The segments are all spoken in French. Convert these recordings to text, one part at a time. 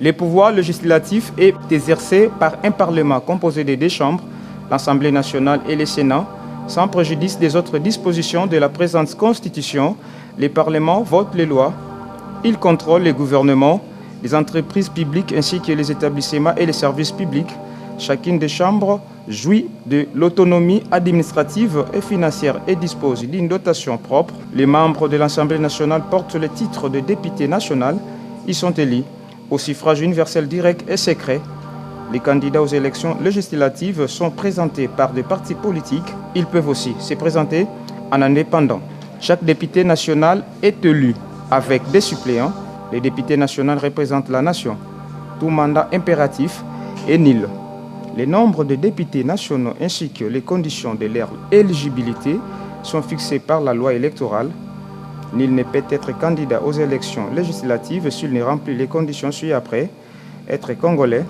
Le pouvoir législatif est exercé par un Parlement composé des deux chambres, l'Assemblée nationale et le Sénat. Sans préjudice des autres dispositions de la présente Constitution, le Parlement vote les lois. Il contrôle les gouvernements, les entreprises publiques ainsi que les établissements et les services publics. Chacune des chambres jouit de l'autonomie administrative et financière et dispose d'une dotation propre. Les membres de l'Assemblée nationale portent le titre de député national. Ils sont élus au suffrage universel direct et secret. Les candidats aux élections législatives sont présentés par des partis politiques. Ils peuvent aussi se présenter en indépendant. Chaque député national est élu avec des suppléants. Les députés nationaux représentent la nation. Tout mandat impératif est nul. Le nombre de députés nationaux ainsi que les conditions de leur éligibilité sont fixées par la loi électorale. Nul ne peut être candidat aux élections législatives s'il ne remplit les conditions ci-après: être congolais,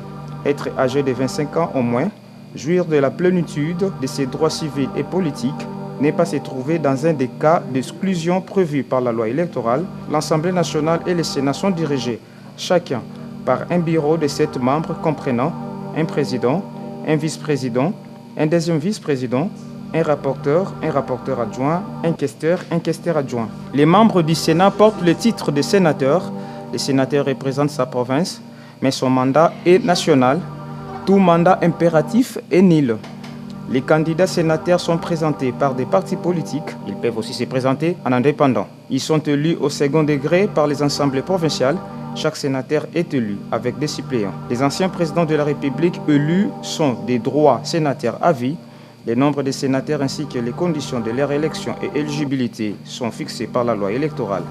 être âgé de 25 ans au moins, jouir de la plénitude de ses droits civils et politiques, ne pas se trouver dans un des cas d'exclusion prévus par la loi électorale. L'Assemblée nationale et le Sénat sont dirigés chacun par un bureau de 7 membres comprenant un président, un vice-président, un deuxième vice-président, un rapporteur adjoint, un questeur adjoint. Les membres du Sénat portent le titre de sénateur. Le sénateur représente sa province, mais son mandat est national. Tout mandat impératif est nul. Les candidats sénateurs sont présentés par des partis politiques. Ils peuvent aussi se présenter en indépendant. Ils sont élus au second degré par les assemblées provinciales. Chaque sénateur est élu avec des suppléants. Les anciens présidents de la République élus sont des droits sénateurs à vie. Le nombre de sénateurs ainsi que les conditions de leur élection et éligibilité sont fixés par la loi électorale.